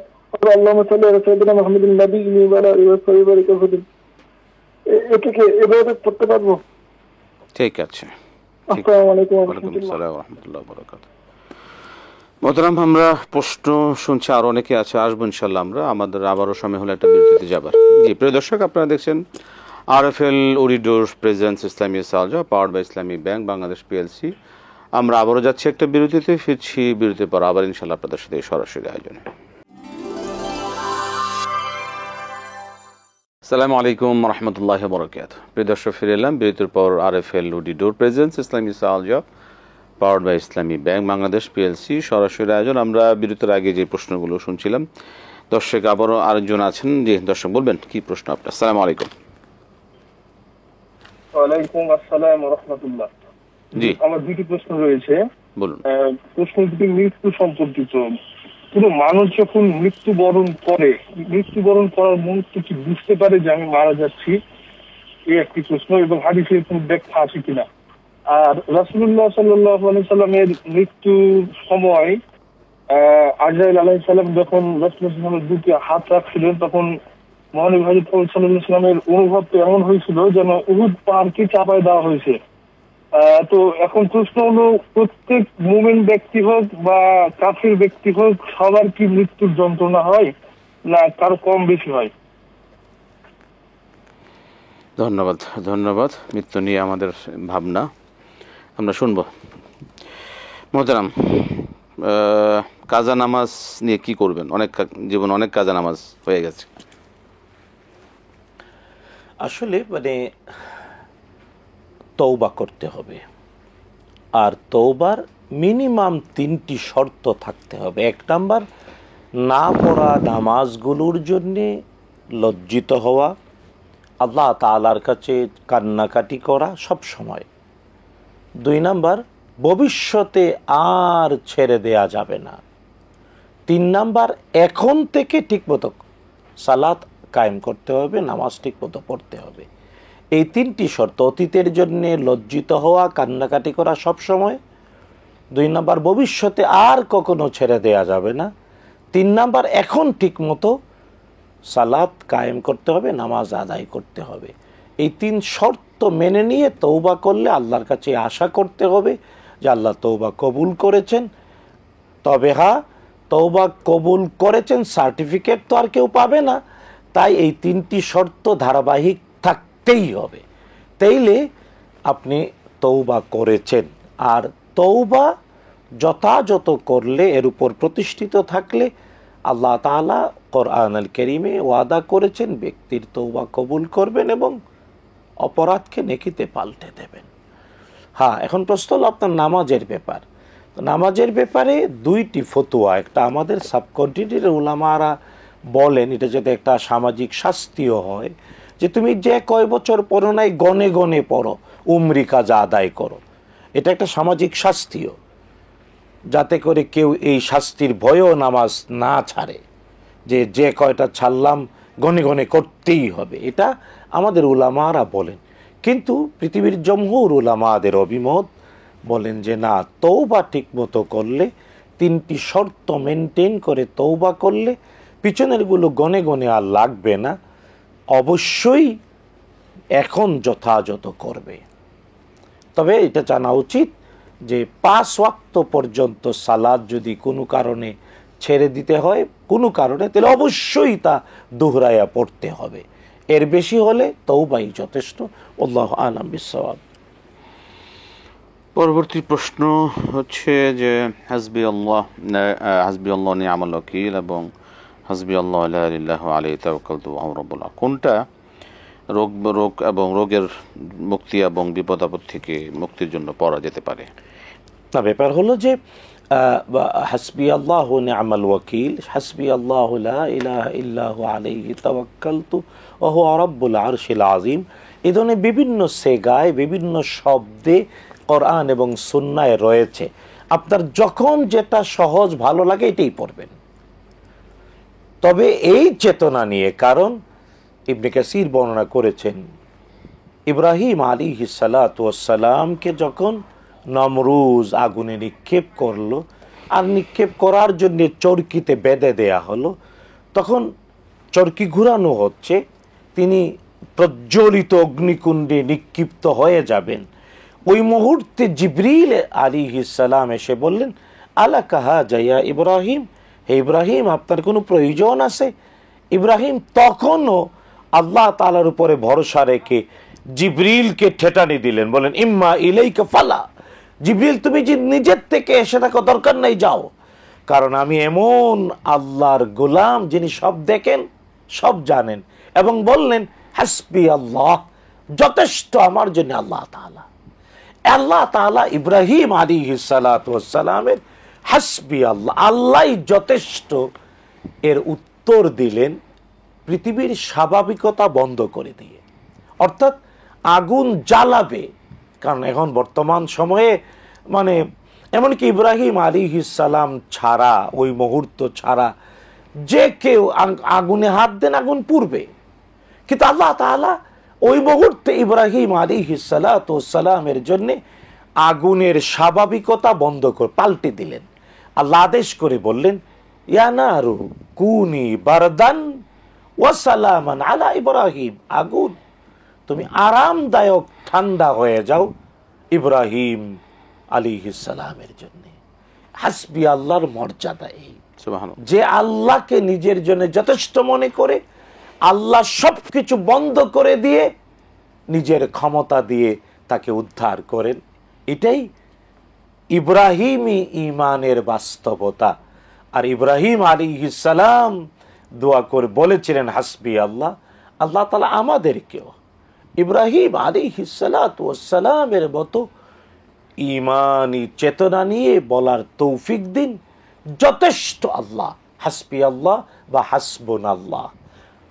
আল্লাহুম্মা সাল্লি আলা সাইয়্যিদিনা মুহাম্মাদিন নাবিয়্যিল ওয়া আলা আলিহি ওয়া সাহবিহি। এটাকে এভাবে পড়তে পারবো? ঠিক আছে। আসসালামু আলাইকুম ওয়া ওয়ালাইকুম রাহমাতুল্লাহ। আসসালাম ওয়া রাহমাতুল্লাহি ওয়া বারাকাতুহু। মোহতারাম, আমরা প্রশ্ন শুনছি, আর অনেকে আছে, আসবো ইনশাআল্লাহ। আমরা আমাদের আবারও সময় হলো একটা বিরতিতে যাবার। জি প্রিয় দর্শক, আপনারা দেখছেন RFL ওরিডোর presence Islami সালজা, powered by Islami bank Bangladesh PLC. আমরা আবারও যাচ্ছি একটা বিরতিতে, ফিরছি বিরতির পর আবার ইনশাআল্লাহ আপনাদের সাথে সরাসরি আয়োজনে। আসসালামু আলাইকুম রহমতুল্লাহি ওয়া বারাকাতুহু। প্রিয় দর্শক, ফিরে এলাম বিরতির পর। RFL ওরিডোর presence Islami সালজা, powered by Islami bank Bangladesh PLC সরাসরি আয়োজন। আমরা বিরতির আগে যে প্রশ্নগুলো শুনছিলাম, দর্শক আবারও আরেকজন আছেন। জি দর্শক, বলবেন কি প্রশ্ন আপনার? আসসালামু আলাইকুম। ওয়ালাইকুম আসসালাম ওয়া রাহমাতুল্লাহ। জি, আমার দুটি প্রশ্ন রয়েছে। বলুন। প্রশ্ন দুটি মৃত্যু সম্পর্কিত। কোনো মানুষ যখন মৃত্যুবরণ করার মুহূর্তে কি বুঝতে পারে যে আমি মারা যাচ্ছি, এই একটি প্রশ্ন, এবং হাদিসের কোনো ব্যাখ্যা আছে কিনা। আর রাসূলুল্লাহ সাল্লাল্লাহু আলাইহি সাল্লামের মৃত্যুর সময় আজরাইল আলাইহিস সালাম যখন রাসূলুল্লাহ সাল্লাল্লাহু আলাইহি সাল্লামের বুকে হাত রাখছিলেন, তখন মহানবী হযরত সাল্লাল্লাহু আলাইহি সাল্লামের অনুভবটা এমন হয়েছিল যেন উহুদ পাহাড়কে চাপায় দেওয়া হয়েছে। তো এখন প্রশ্ন হলো, প্রত্যেক মুমিন ব্যক্তি হোক বা কাফির ব্যক্তি হোক, সবার কি মৃত্যুর যন্ত্রণা হয়, না কারো কম বেশি হয়? ধন্যবাদ, ধন্যবাদ। মৃত্যু নিয়ে আমাদের ভাবনা আমরা শুনবো। মোহতারাম, কাজা নামাজ নিয়ে কি করবেন? জীবন অনেক কাজা নামাজ হয়ে গেছে। আসলে মানে তওবা করতে হবে, আর তওবার মিনিমাম 3টি শর্ত থাকতে হবে। 1 নাম্বার, না পড়া নামাজগুলোর জন্যে লজ্জিত হওয়া, আল্লাহ তাআলার কাছে কান্নাকাটি করা সব সময়। 2 নাম্বার, ভবিষ্যতে আর ছেড়ে দেয়া যাবে না। 3 নাম্বার, এখন থেকে ঠিকমতো সালাত কায়েম করতে হবে, নামাজ ঠিকমতো পড়তে হবে। এই 3টি শর্ত, অতীতের জন্য লজ্জিত হওয়া, কান্নাকাটি করা সব সময়। 2 নাম্বার, ভবিষ্যতে আর কখনো ছেড়ে দেয়া যাবে না। 3 নাম্বার, এখন ঠিকমতো সালাত কায়েম করতে হবে, নামাজ আদায় করতে হবে। এই 3 শর্ত মেনে নিয়ে তওবা করলে আল্লাহর কাছে আশা করতে হবে যে আল্লাহ তওবা কবুল করেছেন। তবে হ্যাঁ, তওবা কবুল করেছেন সার্টিফিকেট তো আর কেউ পাবে না, তাই এই 3টি শর্ত ধারাবাহিক থাকতেই হবে। তাইলে আপনি তওবা করেছেন। আর তওবা যথাযথ করলে, এর উপর প্রতিষ্ঠিত থাকলে আল্লাহ তাআলা কোরআনুল কারীমে ওয়াদা করেছেন ব্যক্তির তওবা কবুল করবেন এবং অপরাধকে নেকিতে পাল্টে দেবেন। হ্যাঁ, এখন প্রশ্ন হলো আপনার নামাজের ব্যাপার। নামাজের ব্যাপারে 2টি ফতোয়া। একটা আমাদের সাবকন্টিনেন্টের উলামারা বলেন এটা যাতে একটা সামাজিক শাস্তিও হয়, যে তুমি যে কয় বছর পড়ো নাই গনে গনে পড়ো, উমরি কাজা আদায় করো। এটা একটা সামাজিক শাস্তিও, যাতে করে কেউ এই শাস্তির ভয়েও নামাজ না ছাড়ে, যে কয়টা ছাড়লাম গনে গনে করতেই হবে। এটা আমাদের উলামারা বলেন। কিন্তু পৃথিবীর জমহুর উলামাদের অভিমত বলেন যে না, তওবা ঠিক মতো করলে, 3টি শর্ত মেনটেন করে তওবা করলে পিছনেরগুলো গনে গনে আর লাগবে না, অবশ্যই এখন যথাযথ করবে। তবে এটা জানা উচিত যে 5 ওয়াক্ত পর্যন্ত সালাত যদি কোনো কারণে ছেড়ে দিতে হয়, কোনো কারণে, তাহলে অবশ্যই তা দোহরায়া পড়তে হবে। এর বেশি হলে তওবাই যথেষ্ট। আল্লাহু আ'লাম বিসসাওয়াব। পরবর্তী প্রশ্ন হচ্ছে যে হাসবি আল্লাহ নি'মাল ওয়াকিল এবং হাসবি আল্লাহ লা ইলাহা ইল্লাহু আলাইহি তাওয়াক্কালতু ওয়া হুয়া রাব্বুল আরশ, কোনটা রোগ এবং রোগের মুক্তি এবং বিপদ আপদ থেকে মুক্তির জন্য পড়া যেতে পারে? না, ব্যাপার হলো যে হাসবি আল্লাহু নি'মাল ওয়াকিল, হাসবি আল্লাহু লা ইলাহা ইল্লাহু আলাইহি তাওয়াক্কালতু ওয়া হুয়া রাব্বুল আরশিল আযীম, এই ধরনের বিভিন্ন সেগায়, বিভিন্ন শব্দে কোরআন এবং সুন্নায় রয়েছে। আপনার যখন যেটা সহজ ভালো লাগে এটাই পড়বেন। তবে এই চেতনা নিয়ে, কারণ ইবনে কাসির বর্ণনা করেছেন ইব্রাহিম আলাইহিস সালাতু ওয়াস সালামকে যখন নমরুজ আগুনে নিক্ষেপ করলো, আর নিক্ষেপ করার জন্য চরকিতে বেঁধে দেয়া হলো, তখন চরকি ঘুরানো হচ্ছে, তিনি প্রজ্বলিত অগ্নিকুণ্ডে নিক্ষিপ্ত হয়ে যাবেন। ওই মুহূর্তে জিবরিল আলাইহিস সালাম এসে বললেন, আলাকা হাজা ইয়া ইব্রাহিম, হে ইব্রাহিম আপনার কোনো প্রয়োজন আছে? ইব্রাহিম তখনও আল্লাহ তাআলার উপরে ভরসা রেখে জিবরিলকে ঠেটানি দিলেন, বলেন ইম্মা ইলাইকা ফালা, জিবরিল তুমি যে নিজের থেকে এসে থাকো, দরকার নাই, যাও, কারণ আমি এমন আল্লাহর গোলাম যিনি সব দেখেন, সব জানেন। এবং বললেন হাসবি আল্লাহ, যথেষ্ট আমার জন্য আল্লাহ তাআলা। আল্লাহ তাআলা ইব্রাহিম আলাইহিস সালাতু ওয়াস সালামের হাসবি আল্লাহ, আল্লাহই যথেষ্ট এর উত্তর দিলেন পৃথিবীর স্বাভাবিকতা বন্ধ করে দিয়ে। অর্থাৎ আগুন জ্বালাবে, কারণ এখন বর্তমান সময়ে মানে এমনকি ইব্রাহিম আলাইহিস সালাম ছাড়া, ওই মুহূর্ত ছাড়া যে কেউ আগুনে হাত দেন আগুন পুড়বে। কিন্তু আল্লাহ তাআলা ওই মুহূর্তে ইব্রাহিম আলাইহিস সালাতু ওয়াস সালামের জন্য আগুনের স্বাভাবিকতা বন্ধ করে পাল্টে দিলেন। আল্লাহ আদেশ করে বললেন, ইয়া নারু কুনি বারদান ওয়া সালামান আলা ইব্রাহিম, আগুন তুমি আরামদায়ক ঠান্ডা হয়ে যাও ইব্রাহিম আলাইহিস সালামের জন্য। হাসবি আল্লাহর মর্যাদা এই, যে আল্লাহকে নিজের জন্য যথেষ্ট মনে করে আল্লাহ সবকিছু বন্ধ করে দিয়ে নিজের ক্ষমতা দিয়ে তাকে উদ্ধার করেন। এটাই ইব্রাহিমী ঈমানের বাস্তবতা। আর ইব্রাহিম আলাইহিস সালাম দোয়া করে বলেছিলেন হাসবি আল্লাহ। আল্লাহ তাআলা আমাদেরকেও ইব্রাহিম আলাইহিস সালাতু ওয়াস সালামের মতো ঈমানী চেতনা নিয়ে বলার তৌফিক দিন, যথেষ্ট আল্লাহ, হাসবি আল্লাহ বা হাসবুন আল্লাহ,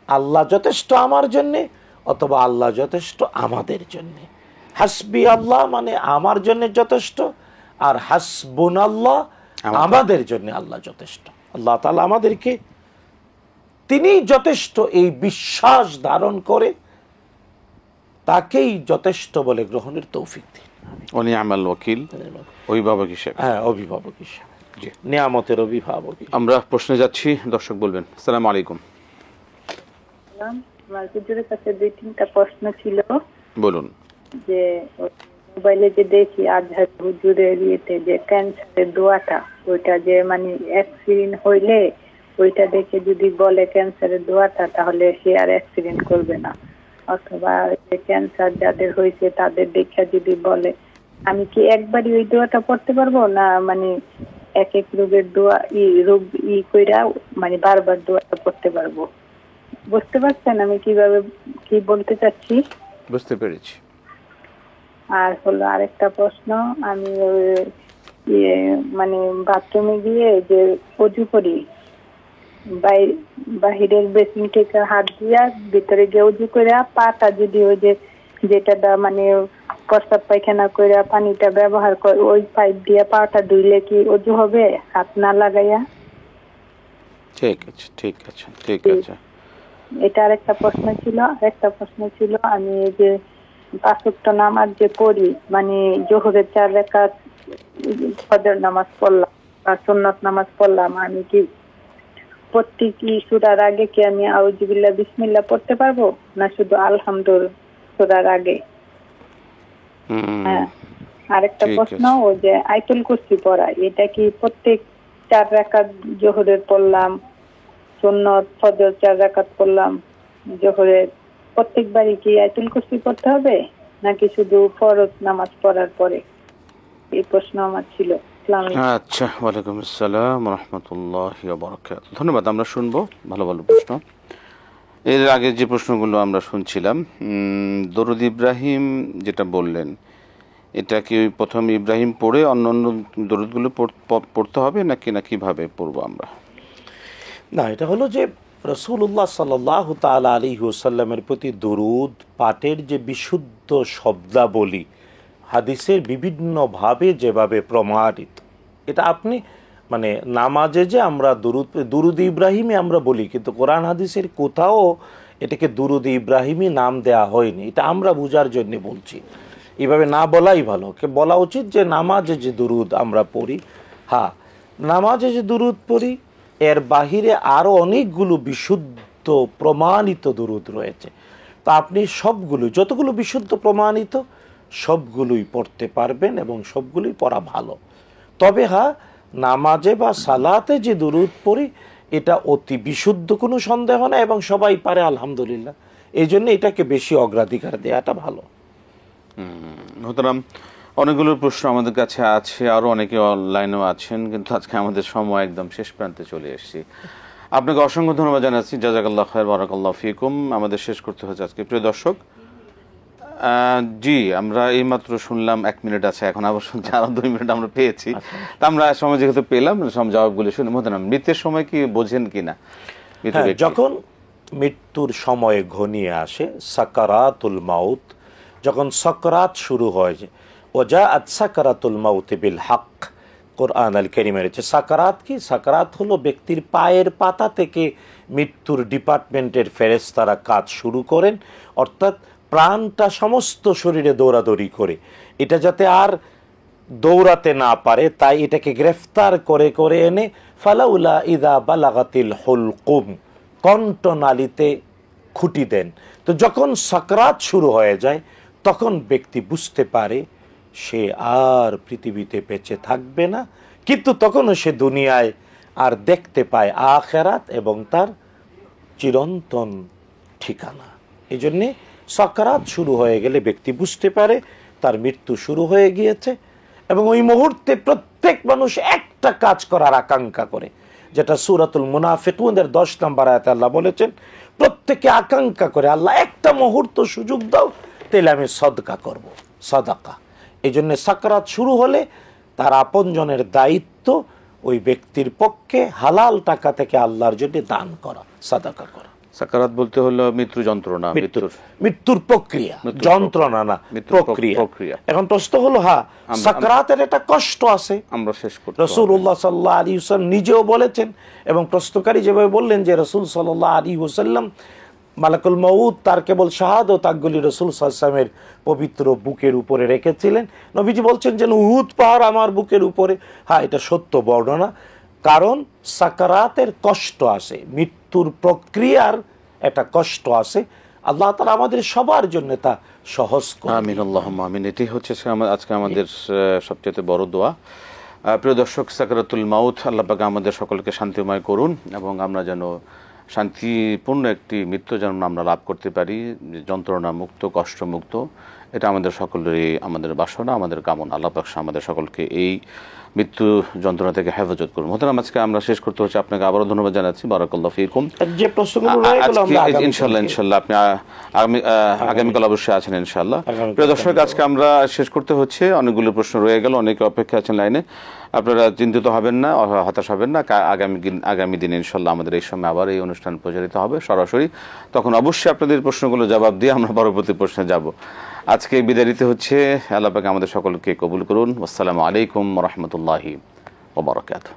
আল্লাহ যথেষ্ট আমার জন্যে অথবা আল্লাহ যথেষ্ট আমাদের জন্যে। হাসবি আল্লাহ মানে আমার জন্য যথেষ্ট, আর হাসবুন আল্লাহ আমাদের জন্য আল্লাহ যথেষ্ট। আল্লাহ তাআলা আমাদেরকে তিনি যথেষ্ট এই বিশ্বাস ধারণ করে তাকেই যথেষ্ট বলে গ্রহণের তৌফিক দিন। উনি আমাল ওয়াকিল, অভিভাবক হিসেবে। হ্যাঁ, অভিভাবক হিসেবে, নিয়ামতের অভিভাবক। আমরা প্রশ্নে যাচ্ছি, দর্শক বলবেন। আসসালামু আলাইকুম। আমার হুজুরের কাছে 2-3টা প্রশ্ন ছিল। বলুন। যে মোবাইলে যে দেখি আজহার হুজুরের ইয়েতে যে ক্যান্সারের দোয়াটা, ওইটা যে মানে অ্যাক্সিডেন্ট হইলে ওইটা দেখে যদি বলে ক্যান্সারের দোয়াটা, তাহলে সে আর অ্যাক্সিডেন্ট করবে না। অথবা ক্যান্সার যাদের হয়েছে তাদের দেখে যদি বলে, আমি কি একবারই ওই দোয়াটা পড়তে পারবো না মানে এক এক রোগের দোয়া রোগ কইরা মানে বারবার দোয়াটা পড়তে পারবো? বুঝতে পারছেন আমি কিভাবে কি বলতে চাচ্ছি? বুঝতে পেরেছি। আর হলো আরেকটা প্রশ্ন, আমি মানে বাথরুমে গিয়ে যে অজু করি, বাহিরের বেসিন থেকে হাত দিয়া ভিতরে গিয়ে উজু করে পাটা যদি ওই যে যেটা মানে প্রস্তাব পায়খানা করে পানিটা ব্যবহার করে ওই পাইপ দিয়ে পাটা ধুইলে কি অজু হবে হাত না লাগাইয়া? ঠিক আছে, ঠিক আছে, ঠিক আছে। এটা আরেকটা প্রশ্ন ছিল। আরেকটা প্রশ্ন ছিল, আমি এই যে 5 ওয়াক্ত নামাজ যে পড়ি, মানে জোহরের 4 রাকাত ফজর নামাজ পড়লাম বা সুন্নত নামাজ পড়লাম, আমি কি প্রত্যেক সূরার আগে কি আমি আউযুবিল্লাহ বিসমিল্লাহ পড়তে পারবো, না শুধু আলহামদুলিল্লাহ সূরার আগে? হ্যাঁ। আরেকটা প্রশ্ন, ওই যে আয়াতুল কুরসি পড়া, এটা কি প্রত্যেক 4 রাকাত জোহরের পড়লাম, সুন্নত ফজর 4 রাকাত পড়লাম জোহরের, প্রত্যেকবারই কি আয়াতুল কুরসি পড়তে হবে নাকি শুধু ফরজ নামাজ পড়ার পরে? এই প্রশ্ন আমার ছিল। আচ্ছা, ওয়ালাইকুম আসসালাম ওয়া রাহমাতুল্লাহি ওয়া বারাকাতুহু। ধন্যবাদ। আমরা শুনবো ভালো ভালো প্রশ্ন। এর আগে যে প্রশ্নগুলো আমরা শুনছিলাম, দরুদ ইব্রাহিম যেটা বললেন, এটা কি ওই প্রথম ইব্রাহিম পড়ে অন্য অন্য দরুদগুলো পড়তে হবে নাকি না কিভাবে পড়বো আমরা? না, এটা হলো যে রাসূলুল্লাহ সাল্লাল্লাহু তাআলা আলাইহি ওয়াসাল্লামের প্রতি দরুদ পাঠের যে বিশুদ্ধ শব্দাবলী হাদিসের বিভিন্নভাবে যেভাবে প্রমাণিত, এটা আপনি মানে নামাজে যে আমরা দুরুদ ইব্রাহিমী আমরা বলি, কিন্তু কোরআন হাদিসের কোথাও এটাকে দুরুদ ইব্রাহিমী নাম দেয়া হয়নি। এটা আমরা বুঝার জন্য বলছি, এভাবে না বলাই ভালো। বলা উচিত যে নামাজে যে দুরুদ আমরা পড়ি, হ্যাঁ নামাজে যে দুরুদ পড়ি, এর বাহিরে আরও অনেকগুলো বিশুদ্ধ প্রমাণিত দুরুদ রয়েছে। তা আপনি সবগুলো যতগুলো বিশুদ্ধ প্রমাণিত সবগুলোই পড়তে পারবেন এবং সবগুলোই পড়া ভালো। তবে হ্যাঁ, নামাজে বা সালাতে যে দুরুদ পড়ি এটা অতি বিশুদ্ধ, কোনো সন্দেহ না, এবং সবাই পারে আলহামদুলিল্লাহ। এই জন্য এটাকে বেশি অগ্রাধিকার দেওয়াটা ভালো। সুতরাং অনেকগুলো প্রশ্ন আমাদের কাছে আছে, আরও অনেকে অনলাইনেও আছেন, কিন্তু আজকে আমাদের সময় একদম শেষ প্রান্তে চলে এসেছি। আপনাকে অসংখ্য ধন্যবাদ জানাচ্ছি। জাযাকাল্লাহ খায়র, বারাকাল্লাহু ফিকুম। আমাদের শেষ করতে হচ্ছে আজকে। প্রিয় দর্শক, জি আমরা এইমাত্র শুনলাম 1 মিনিট আছে, এখন আবার শুনছি আরো 2 মিনিট আমরা পেয়েছি। তা আমরা সময় যেহেতু পেলাম, সব জবাবগুলো শুনে মতাম। মৃত্যুর সময় কি বোঝেন কিনা? যখন মৃত্যুর সময় ঘনিয়ে আসে, সাকারাতুল মাউত, যখন সাকরাত শুরু হয়, ওয়াজাআত সাকারাতুল মাউত বিল হক, কোরআন আল কারীমে রয়েছে। সাকারাত কি? সাকারাত হলো ব্যক্তির পায়ের পাতা থেকে মৃত্যুর ডিপার্টমেন্টের ফেরেশতারা কাজ শুরু করেন, অর্থাৎ প্রাণটা সমস্ত শরীরে দৌড়াদৌড়ি করে, এটা যাতে আর দৌড়াতে না পারে তাই এটাকে গ্রেফতার করে করে এনে ফালাউলা ইদা বালাগাতিল হুলকুম, কণ্ঠনালীতে খুঁটি দেন। তো যখন সাকরাত শুরু হয়ে যায় তখন ব্যক্তি বুঝতে পারে সে আর পৃথিবীতে বেঁচে থাকবে না, কিন্তু তখনও সে দুনিয়ায় আর দেখতে পায় আখিরাত এবং তার চিরন্তন ঠিকানা। এই জন্যে সাকরাত শুরু হয়ে গেলে ব্যক্তি বুঝতে পারে তার মৃত্যু শুরু হয়ে গিয়েছে এবং ওই মুহূর্তে প্রত্যেক মানুষ একটা কাজ করার আকাঙ্ক্ষা করে, যেটা সূরাতুল মুনাফিকুনের 10 নম্বর আয়াতে আল্লাহ বলেছেন, প্রত্যেকে আকাঙ্ক্ষা করে আল্লাহ একটা মুহূর্ত সুযোগ দাও, তাহলে আমি সদকা করব, সাদাকা। এই জন্য সাকরাত শুরু হলে তার আপনজনের দায়িত্ব ওই ব্যক্তির পক্ষে হালাল টাকা থেকে আল্লাহর জন্য দান করা, সাদাকা করা। সাকারাত বলতে হলো মৃত্যু যন্ত্রণা, মৃত্যুর প্রক্রিয়া, যন্ত্রণা না, প্রক্রিয়া। এখন প্রশ্ন হলো, হ্যাঁ সাকরাতের একটা কষ্ট আছে, আমরা শেষ করব। রাসূলুল্লাহ সাল্লাল্লাহু আলাইহি ওয়াসাল্লাম নিজেও বলেছেন, এবং প্রশ্নকারী যেভাবে বললেন যে রাসূল সাল্লাল্লাহু আলাইহি ওয়াসাল্লাম মালাকুল মউত তার কেবল শাহাদত আঙ্গুলি রাসূল সাল্লাল্লাহু আলাইহি ওয়াসাল্লামের পবিত্র বুকের উপরে রেখেছিলেন। নবীজি বলছেন যে উহুদ পাহাড় আমার বুকের উপরে। হ্যাঁ, এটা সত্য বর্ণনা, কারণ সাকারাতের কষ্ট আছে, মৃত্যুর প্রক্রিয়ার একটা কষ্ট আছে। আল্লাহ তাআলা আমাদের সবার জন্য তা সহজ করে। আমিন, আল্লাহুম্মা আমিন। এটাই হচ্ছে আজকে আমাদের সবচেয়ে বড় দোয়া। প্রিয় দর্শক, সাকরাতুল মাউত আল্লাহ পাক আমাদের সকলকে শান্তিময় করুন, এবং আমরা যেন শান্তিপূর্ণ একটি মৃত্যু যেন আমরা লাভ করতে পারি, যন্ত্রণা মুক্ত, কষ্ট মুক্ত। এটা আমাদের সকলেরই আমাদের বাসনা, আমাদের কামনা। আল্লাহ পাক আমাদের সকলকে এই মৃত্যু যন্ত্রণা থেকে হেফাজত করুন। মোহতারাম, আজকে আমরা শেষ করতে হচ্ছে, আপনাকে আবারও ধন্যবাদ জানাচ্ছি। বারাকাল্লাহু ফিকুম। যে প্রশ্নগুলো ইনশাআল্লাহ আপনি আগামীকাল অবশ্যই আছেন ইনশাআল্লাহ। প্রিয় দর্শক, আজকে আমরা শেষ করতে হচ্ছে, অনেকগুলো প্রশ্ন রয়ে গেল, অনেকে অপেক্ষা আছেন লাইনে। আপনারা চিন্তিত হবেন না, হতাশ হবেন না। আগামী দিন ইনশাআল্লাহ আমাদের এই সময় আবার এই অনুষ্ঠান প্রচারিত হবে সরাসরি। তখন অবশ্যই আপনাদের প্রশ্নগুলো জবাব দিয়ে আমরা পরবর্তী প্রশ্নে যাব। আজকে বিদায় নিতে হচ্ছে। আল্লাহ পাক আমাদের সকলকে কবুল করুন। আসসালামু আলাইকুম ওয়া রাহমাতুল্লাহি ওয়া বারাকাতুহু।